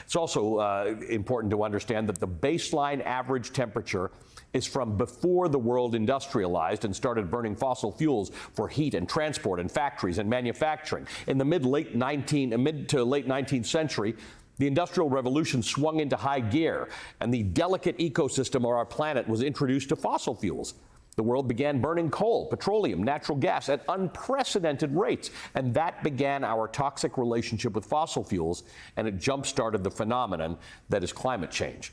It's also important to understand that the baseline average temperature is from before the world industrialized and started burning fossil fuels for heat and transport and factories and manufacturing. In the mid to late 19th century, the Industrial Revolution swung into high gear, and the delicate ecosystem of our planet was introduced to fossil fuels. The world began burning coal, petroleum, natural gas at unprecedented rates, and that began our toxic relationship with fossil fuels, and it jump-started the phenomenon that is climate change.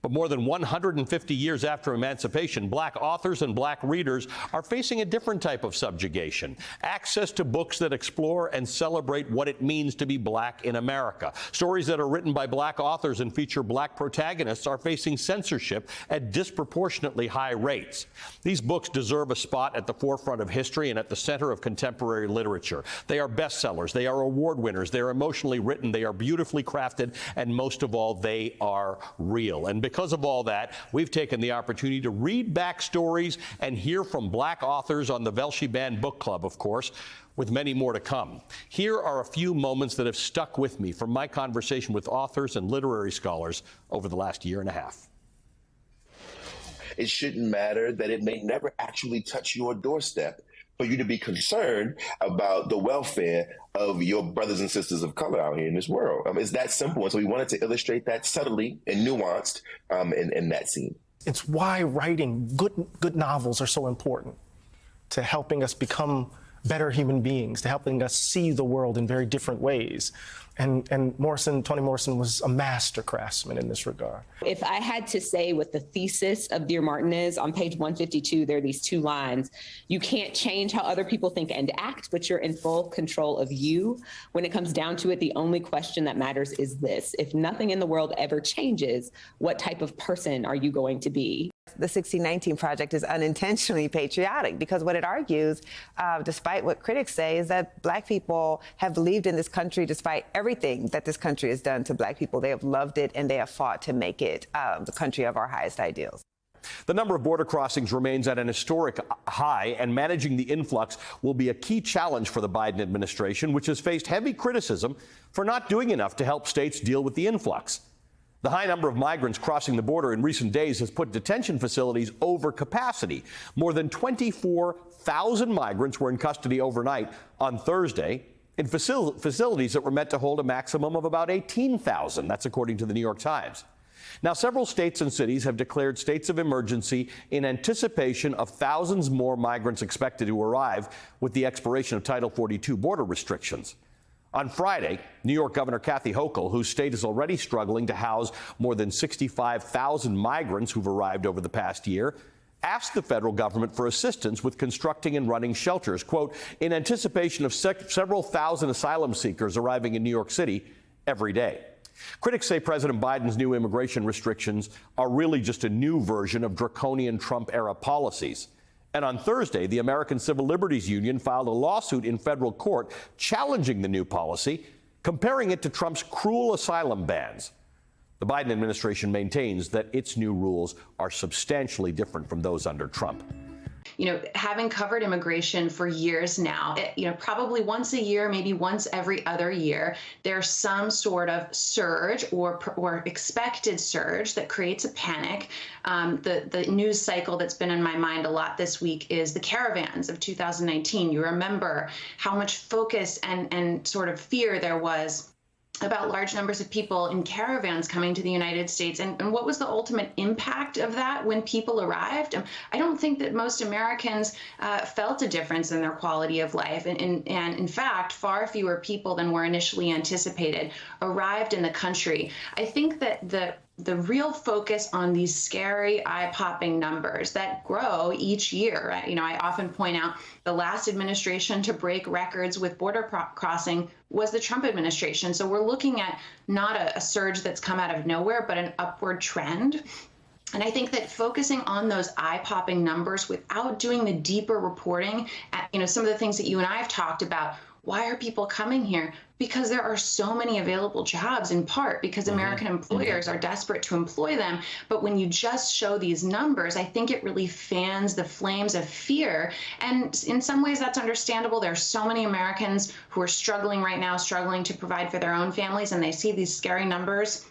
But more than 150 years after emancipation, black authors and black readers are facing a different type of subjugation. Access to books that explore and celebrate what it means to be black in America. Stories that are written by black authors and feature black protagonists are facing censorship at disproportionately high rates. These books deserve a spot at the forefront of history and at the center of contemporary literature. They are bestsellers, they are award winners, they are emotionally written, they are beautifully crafted, and most of all, they are real. And because of all that, we've taken the opportunity to read back stories and hear from black authors on the Velshi Band Book Club, of course, with many more to come. Here are a few moments that have stuck with me from my conversation with authors and literary scholars over the last year and a half. It shouldn't matter that it may never actually touch your doorstep for you to be concerned about the welfare of your brothers and sisters of color out here in this world. It's that simple. And so we wanted to illustrate that subtly and nuanced in that scene. It's why writing good novels are so important to helping us become better human beings, to helping us see the world in very different ways. And Toni Morrison was a master craftsman in this regard. If I had to say what the thesis of Dear Martin is, on page 152, there are these two lines. You can't change how other people think and act, but you're in full control of you. When it comes down to it, the only question that matters is this: if nothing in the world ever changes, what type of person are you going to be? The 1619 Project is unintentionally patriotic because what it argues, despite what critics say, is that black people have believed in this country despite everything that this country has done to black people. They have loved it and they have fought to make it the country of our highest ideals. The number of border crossings remains at an historic high, and managing the influx will be a key challenge for the Biden administration, which has faced heavy criticism for not doing enough to help states deal with the influx. The high number of migrants crossing the border in recent days has put detention facilities over capacity. More than 24,000 migrants were in custody overnight on Thursday in facilities that were meant to hold a maximum of about 18,000. That's according to the New York Times. Now, several states and cities have declared states of emergency in anticipation of thousands more migrants expected to arrive with the expiration of Title 42 border restrictions. On Friday, New York Governor Kathy Hochul, whose state is already struggling to house more than 65,000 migrants who've arrived over the past year, asked the federal government for assistance with constructing and running shelters, quote, in anticipation of several thousand asylum seekers arriving in New York City every day. Critics say President Biden's new immigration restrictions are really just a new version of draconian Trump-era policies. And on Thursday, the American Civil Liberties Union filed a lawsuit in federal court challenging the new policy, comparing it to Trump's cruel asylum bans. The Biden administration maintains that its new rules are substantially different from those under Trump. You know, having covered immigration for years now, probably once a year, maybe once every other year, there's some sort of surge or expected surge that creates a panic. The news cycle that's been in my mind a lot this week is the caravans of 2019. You remember how much focus and sort of fear there was about large numbers of people in caravans coming to the United States. And what was the ultimate impact of that when people arrived? I don't think that most Americans felt a difference in their quality of life. And in fact, far fewer people than were initially anticipated arrived in the country. I think that the real focus on these scary, eye-popping numbers that grow each year. I often point out the last administration to break records with border crossing was the Trump administration. So we're looking at not a surge that's come out of nowhere, but an upward trend. And I think that focusing on those eye-popping numbers without doing the deeper reporting, some of the things that you and I have talked about, Why are people coming here? Because there are so many available jobs, in part because American employers are desperate to employ them. But when you just show these numbers, I think it really fans the flames of fear. And in some ways, that's understandable. There are so many Americans who are struggling right now, struggling to provide for their own families, and they see these scary numbers,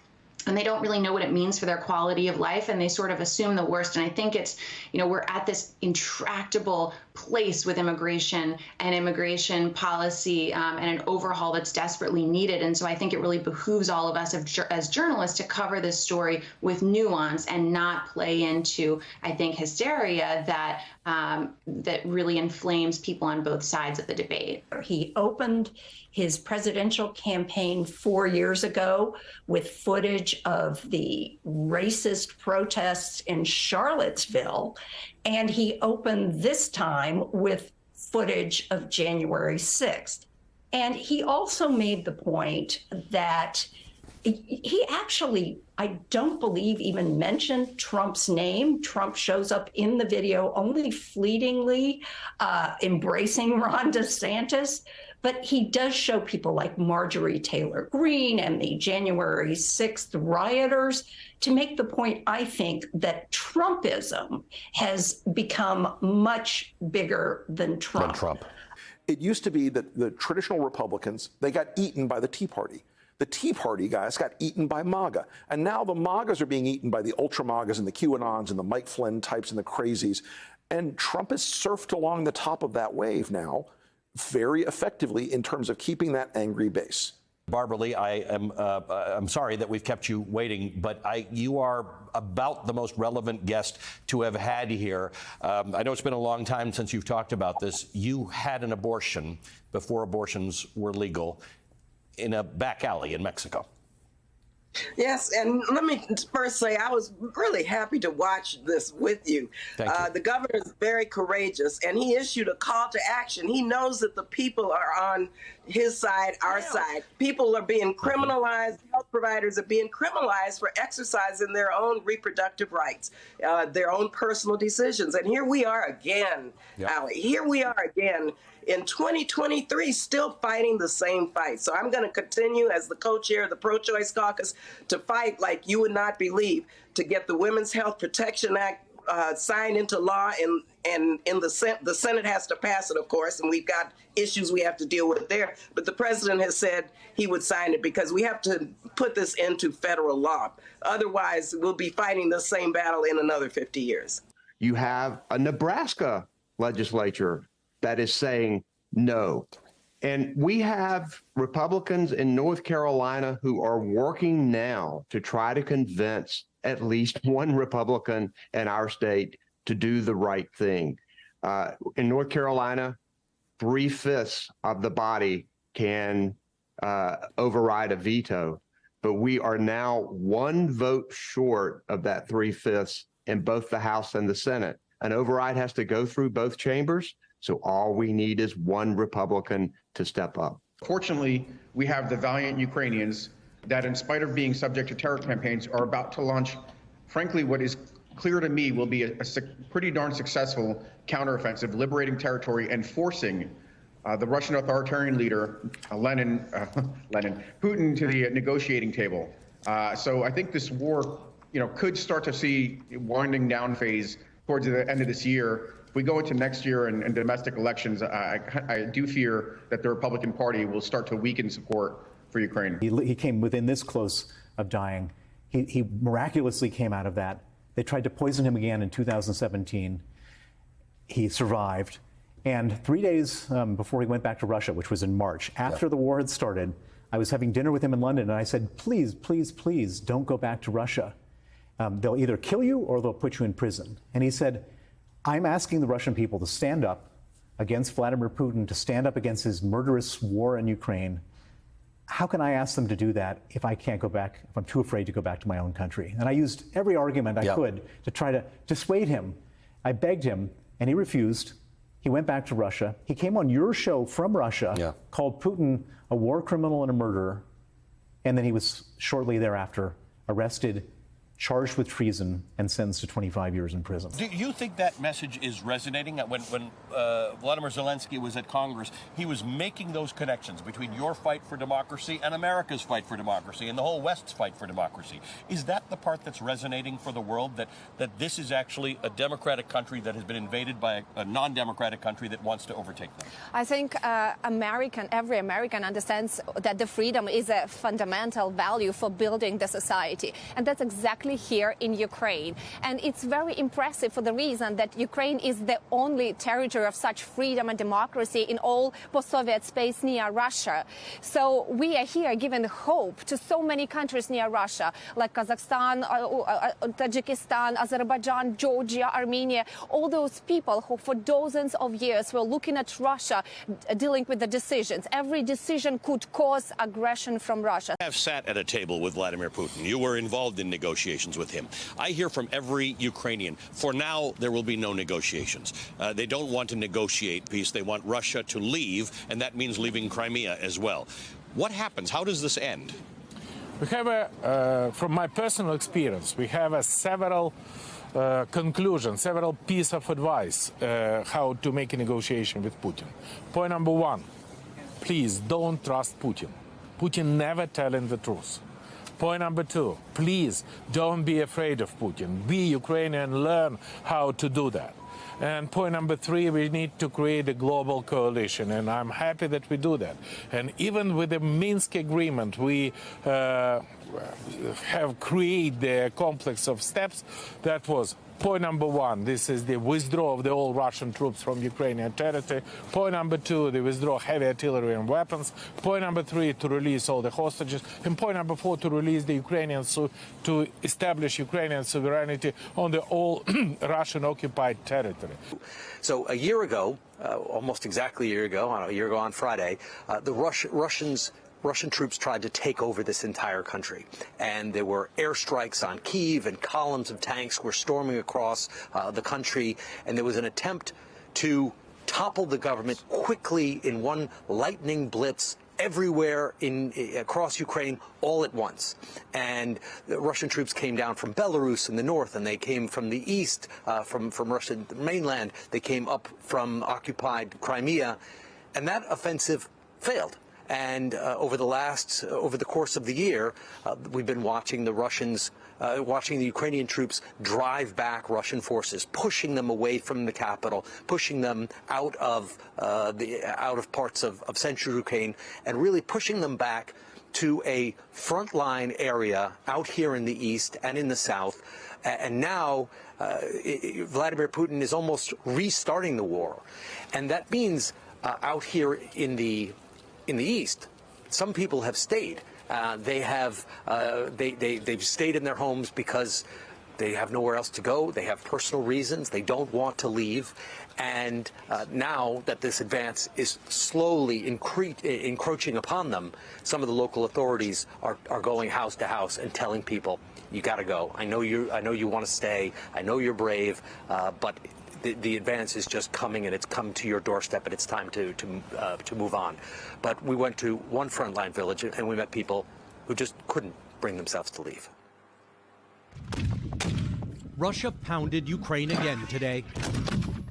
and they don't really know what it means for their quality of life, and they sort of assume the worst. And I think it's, we're at this intractable place with immigration and immigration policy and an overhaul that's desperately needed. And so I think it really behooves all of us as journalists to cover this story with nuance and not play into, I think, hysteria that that really inflames people on both sides of the debate. He opened his presidential campaign 4 years ago with footage of the racist protests in Charlottesville, and he opened this time with footage of January 6th. And he also made the point that he actually, I don't believe, even mentioned Trump's name. Trump shows up in the video only fleetingly, embracing Ron DeSantis. But he does show people like Marjorie Taylor Greene and the January 6th rioters to make the point, I think, that Trumpism has become much bigger than Trump. It used to be that the traditional Republicans, they got eaten by the Tea Party. The Tea Party guys got eaten by MAGA. And now the MAGAs are being eaten by the ultra MAGAs and the QAnons and the Mike Flynn types and the crazies. And Trump has surfed along the top of that wave now very effectively in terms of keeping that angry base. Barbara Lee, I'm sorry that we've kept you waiting, but you are about the most relevant guest to have had here. I know it's been a long time since you've talked about this. You had an abortion before abortions were legal in a back alley in Mexico. Yes, and let me first say I was really happy to watch this with you. Thank you. The governor is very courageous, and he issued a call to action. He knows that the people are on his side, our side. People are being criminalized. Health providers are being criminalized for exercising their own reproductive rights, their own personal decisions. And here we are again, Ali. Here we are again in 2023, still fighting the same fight. So I'm going to continue as the co-chair of the Pro-Choice Caucus to fight like you would not believe to get the Women's Health Protection Act signed into law, and in the Senate has to pass it, of course, and we've got issues we have to deal with there. But the president has said he would sign it because we have to put this into federal law. Otherwise, we'll be fighting the same battle in another 50 years. You have a Nebraska legislature that is saying no. And we have Republicans in North Carolina who are working now to try to convince at least one Republican in our state to do the right thing. In North Carolina, 3/5 of the body can override a veto, but we are now one vote short of that 3/5 in both the House and the Senate. An override has to go through both chambers. So all we need is one Republican to step up. Fortunately, we have the valiant Ukrainians that, in spite of being subject to terror campaigns, are about to launch, frankly, what is clear to me will be a pretty darn successful counteroffensive, liberating territory and forcing the Russian authoritarian leader, Putin, to the negotiating table. So I think this war, could start to see a winding down phase towards the end of this year. If we go into next year and domestic elections, I do fear that the Republican Party will start to weaken support for Ukraine. He came within this close of dying. He miraculously came out of that. They tried to poison him again in 2017. He survived. And 3 days before he went back to Russia, which was in March, after the war had started, I was having dinner with him in London, and I said, please, please, please don't go back to Russia. They'll either kill you or they'll put you in prison. And he said, I'm asking the Russian people to stand up against Vladimir Putin, to stand up against his murderous war in Ukraine. How can I ask them to do that if I can't go back, if I'm too afraid to go back to my own country? And I used every argument I could to try to dissuade him. I begged him, and he refused. He went back to Russia. He came on your show from Russia, called Putin a war criminal and a murderer. And then he was shortly thereafter arrested, charged with treason, and sentenced to 25 years in prison. Do you think that message is resonating? When Vladimir Zelensky was at Congress, he was making those connections between your fight for democracy and America's fight for democracy and the whole West's fight for democracy. Is that the part that's resonating for the world, that this is actually a democratic country that has been invaded by a non-democratic country that wants to overtake them? I think every American understands that the freedom is a fundamental value for building the society. And that's exactly here in Ukraine. And it's very impressive for the reason that Ukraine is the only territory of such freedom and democracy in all post-Soviet space near Russia. So we are here giving hope to so many countries near Russia, like Kazakhstan, Tajikistan, Azerbaijan, Georgia, Armenia, all those people who for dozens of years were looking at Russia, dealing with the decisions. Every decision could cause aggression from Russia. I have sat at a table with Vladimir Putin. You were involved in negotiations with him. I hear from every Ukrainian, for now, there will be no negotiations. They don't want to negotiate peace. They want Russia to leave, and that means leaving Crimea as well. What happens? How does this end? We have, from my personal experience, we have several conclusions, several pieces of advice how to make a negotiation with Putin. Point number one, please don't trust Putin. Putin never telling the truth. Point number two, please don't be afraid of Putin. Be Ukrainian, learn how to do that. And point number three, we need to create a global coalition, and I'm happy that we do that. And even with the Minsk agreement, we have created the complex of steps. That was point number one. This is the withdrawal of the all Russian troops from Ukrainian territory. Point number two, the withdrawal of heavy artillery and weapons. Point number three, to release all the hostages. And point number four, to release the Ukrainians, to establish Ukrainian sovereignty on the all Russian-occupied territory. So a year ago, almost exactly a year ago on Friday, the Russian troops tried to take over this entire country, and there were airstrikes on Kyiv, and columns of tanks were storming across the country, and there was an attempt to topple the government quickly in one lightning blitz everywhere across Ukraine all at once. And the Russian troops came down from Belarus in the north, and they came from the east, from Russian mainland. They came up from occupied Crimea, and that offensive failed. And over the course of the year, we've been watching watching the Ukrainian troops drive back Russian forces, pushing them away from the capital, pushing them out of parts of central Ukraine, and really pushing them back to a frontline area out here in the east and in the south. And now Vladimir Putin is almost restarting the war, and that means out here in the east, some people have stayed. They've stayed in their homes because they have nowhere else to go. They have personal reasons. They don't want to leave. And now that this advance is slowly encroaching upon them, some of the local authorities are going house to house and telling people, "You got to go. I know you want to stay. I know you're brave, but." The advance is just coming, and it's come to your doorstep, and it's time to move on. But we went to one frontline village, and we met people who just couldn't bring themselves to leave. Russia pounded Ukraine again today,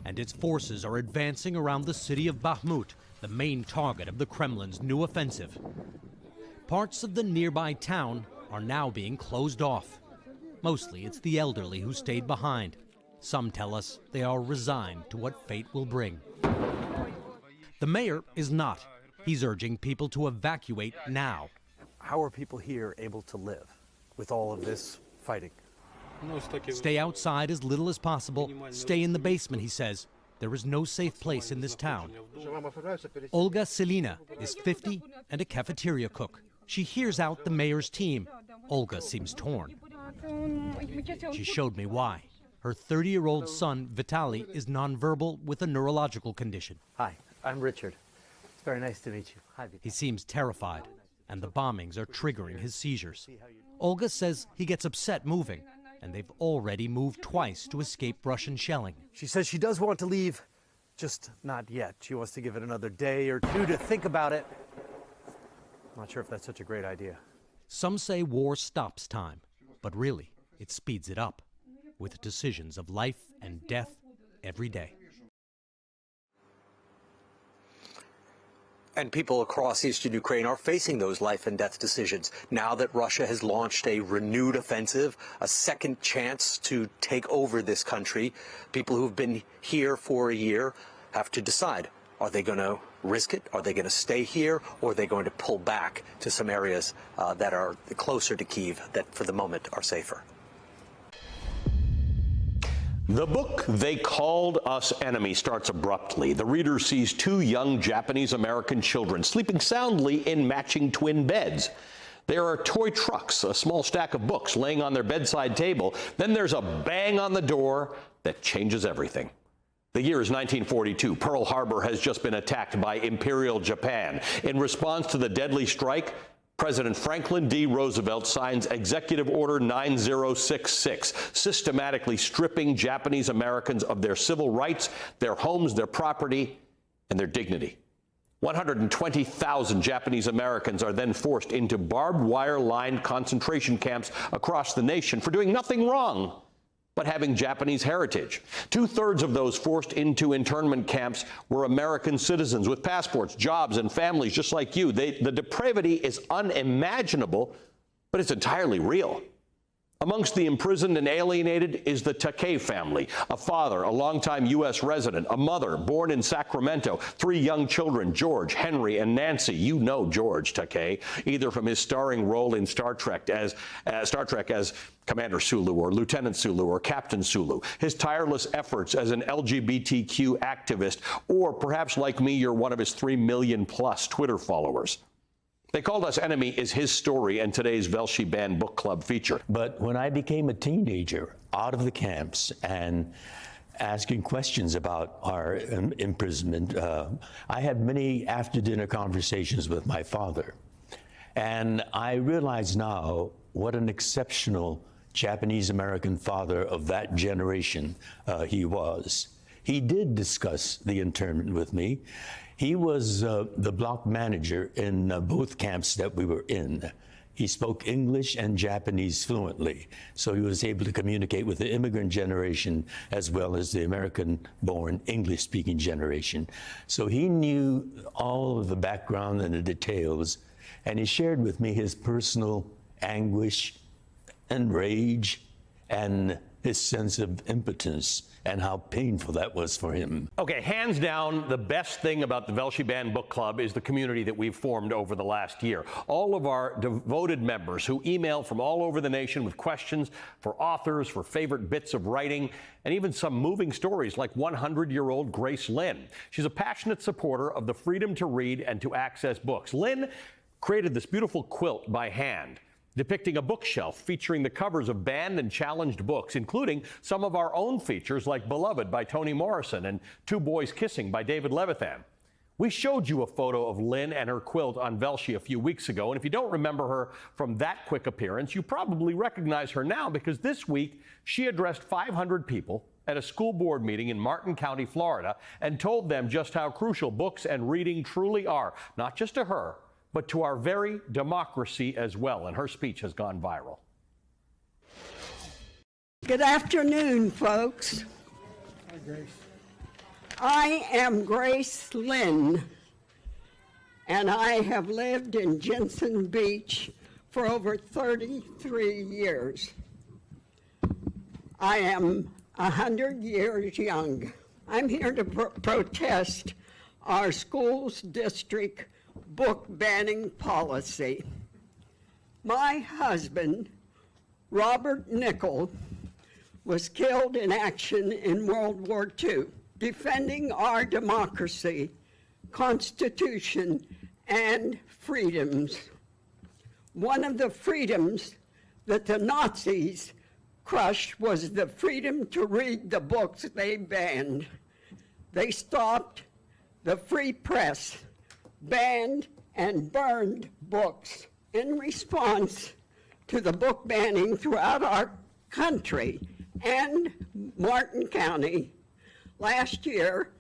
and its forces are advancing around the city of Bakhmut, the main target of the Kremlin's new offensive. Parts of the nearby town are now being closed off. Mostly it's the elderly who stayed behind. Some tell us they are resigned to what fate will bring. The mayor is not. He's urging people to evacuate now. How are people here able to live with all of this fighting? Stay outside as little as possible. Stay in the basement, he says. There is no safe place in this town. Olga Selina is 50 and a cafeteria cook. She hears out the mayor's team. Olga seems torn. She showed me why. Her 30-year-old son, Vitaly, is nonverbal with a neurological condition. Hi, I'm Richard. It's very nice to meet you. Hi, Vitaly. He seems terrified, and the bombings are triggering his seizures. Olga says he gets upset moving, and they've already moved twice to escape Russian shelling. She says she does want to leave, just not yet. She wants to give it another day or two to think about it. I'm not sure if that's such a great idea. Some say war stops time, but really, It speeds it up with decisions of life and death every day. And people across eastern Ukraine are facing those life and death decisions now that Russia has launched a renewed offensive, a second chance to take over this country. People who've been here for a year have to decide, are they going to risk it? Are they going to stay here? Or are they going to pull back to some areas that are closer to Kyiv that for the moment are safer? The book They Called Us Enemy starts abruptly. The reader sees two young Japanese-American children sleeping soundly in matching twin beds. There are toy trucks, a small stack of books laying on their bedside table. Then there's a bang on the door that changes everything. The year is 1942. Pearl Harbor has just been attacked by Imperial Japan. In response to the deadly strike, President Franklin D. Roosevelt signs Executive Order 9066, systematically stripping Japanese Americans of their civil rights, their homes, their property, and their dignity. 120,000 Japanese Americans are then forced into barbed wire-lined concentration camps across the nation for doing nothing wrong but having Japanese heritage. 2/3 of those forced into internment camps were American citizens with passports, jobs, and families just like you. The depravity is unimaginable, but it's entirely real. Amongst the imprisoned and alienated is the Takei family, a father, a longtime U.S. resident, a mother born in Sacramento, 3 young children, George, Henry, and Nancy. You know George Takei, either from his starring role in Star Trek as Commander Sulu or Lieutenant Sulu or Captain Sulu, his tireless efforts as an LGBTQ activist, or perhaps like me, you're one of his 3 million plus Twitter followers. They Called Us Enemy is his story and today's Velshi Band Book Club feature. But when I became a teenager out of the camps and asking questions about our imprisonment, I had many after-dinner conversations with my father. And I realize now what an exceptional Japanese-American father of that generation he was. He did discuss the internment with me. He was the block manager in both camps that we were in. He spoke English and Japanese fluently, so he was able to communicate with the immigrant generation as well as the American-born English-speaking generation. So he knew all of the background and the details, and he shared with me his personal anguish and rage and his sense of impotence and how painful that was for him. Okay, hands down, the best thing about the Velshi Band Book Club is the community that we've formed over the last year. All of our devoted members who email from all over the nation with questions for authors, for favorite bits of writing, and even some moving stories like 100-year-old Grace Lynn. She's a passionate supporter of the freedom to read and to access books. Lynn created this beautiful quilt by hand, depicting a bookshelf featuring the covers of banned and challenged books, including some of our own features like Beloved by Toni Morrison and Two Boys Kissing by David Levithan. We showed you a photo of Lynn and her quilt on Velshi a few weeks ago, and if you don't remember her from that quick appearance, you probably recognize her now because this week she addressed 500 people at a school board meeting in Martin County, Florida, and told them just how crucial books and reading truly are, not just to her, but to our very democracy as well. And her speech has gone viral. Good afternoon, folks. Hi, Grace. I am Grace Lynn, and I have lived in Jensen Beach for over 33 years. I am 100 years young. I'm here to protest our school's district book banning policy. My husband, Robert Nickel, was killed in action in World War II, defending our democracy, Constitution, and freedoms. One of the freedoms that the Nazis crushed was the freedom to read the books they banned. They stopped the free press, banned and burned books. In response to the book banning throughout our country and Martin County, last year,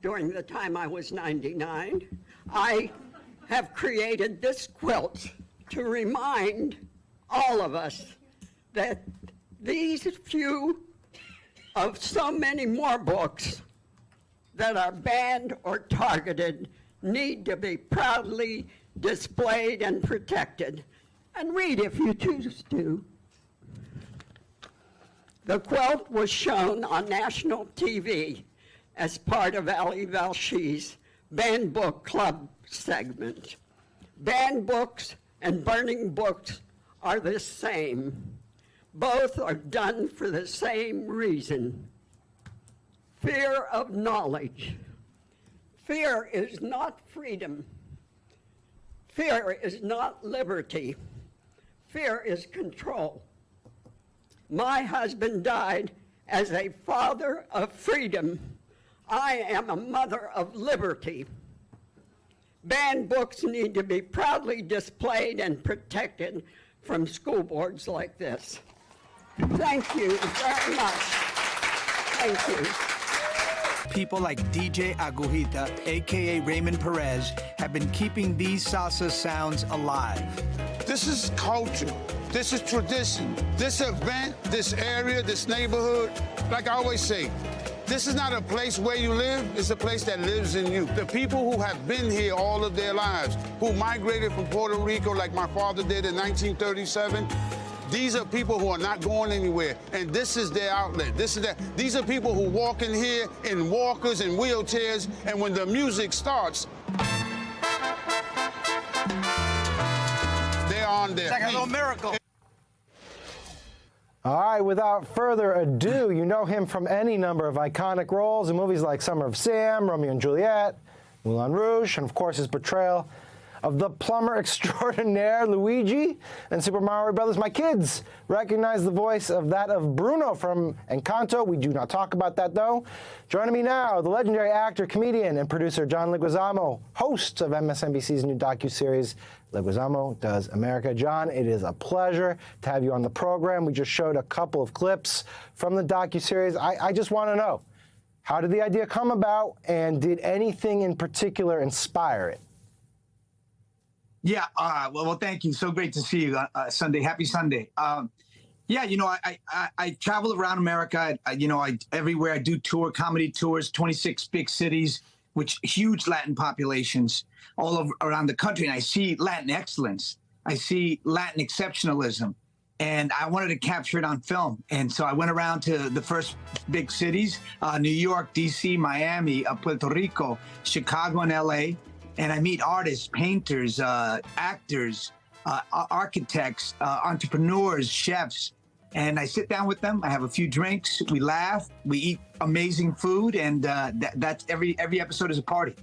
during the time I was 99, I have created this quilt to remind all of us that these few of so many more books that are banned or targeted need to be proudly displayed and protected. And read if you choose to. The quilt was shown on national TV as part of Ali Valshi's Banned Book Club segment. Banned books and burning books are the same. Both are done for the same reason: fear of knowledge. Fear is not freedom. Fear is not liberty. Fear is control. My husband died as a father of freedom. I am a mother of liberty. Banned books need to be proudly displayed and protected from school boards like this. Thank you very much. Thank you. People like DJ Agujita, aka Raymond Perez, have been keeping these salsa sounds alive. This is culture. This is tradition. This event, this area, this neighborhood, like I always say, this is not a place where you live, it's a place that lives in you. The people who have been here all of their lives, who migrated from Puerto Rico like my father did in 1937, these are people who are not going anywhere, and this is their outlet. These are people who walk in here in walkers and wheelchairs, and when the music starts, they're on their feet. It's like a little miracle. All right, without further ado, you know him from any number of iconic roles in movies like Summer of Sam, Romeo and Juliet, Moulin Rouge, and of course his portrayal of the plumber extraordinaire Luigi in Super Mario Brothers. My kids recognize the voice of that of Bruno from Encanto. We do not talk about that, though. Joining me now, the legendary actor, comedian, and producer John Leguizamo, host of MSNBC's new docuseries, Leguizamo Does America. John, it is a pleasure to have you on the program. We just showed a couple of clips from the docuseries. I just want to know, how did the idea come about, and did anything in particular inspire it? Yeah, well, thank you. So great to see you Sunday. Happy Sunday. Yeah, you know, I travel around America. Everywhere I do comedy tours, 26 big cities, which huge Latin populations all over around the country. And I see Latin excellence. I see Latin exceptionalism. And I wanted to capture it on film. And so I went around to the first big cities, New York, D.C., Miami, Puerto Rico, Chicago, and L.A., and I meet artists, painters, actors, architects, entrepreneurs, chefs, and I sit down with them. I have a few drinks. We laugh. We eat amazing food, and that's every episode is a party.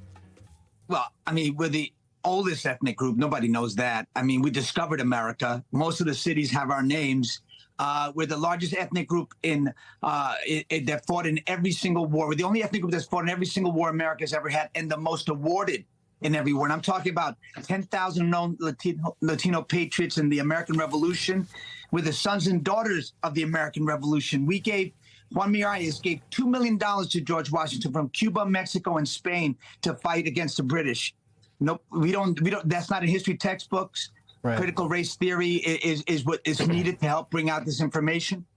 Well, I mean, we're the oldest ethnic group. Nobody knows that. I mean, we discovered America. Most of the cities have our names. We're the largest ethnic group that fought in every single war. We're the only ethnic group that's fought in every single war America's ever had, and the most awarded in every war. And I'm talking about 10,000 known Latino patriots in the American Revolution. We're the sons and daughters of the American Revolution. Juan Miralles gave $2 million to George Washington from Cuba, Mexico, and Spain to fight against the British. Nope, we don't. That's not in history textbooks. Right. Critical race theory is what is needed to help bring out this information.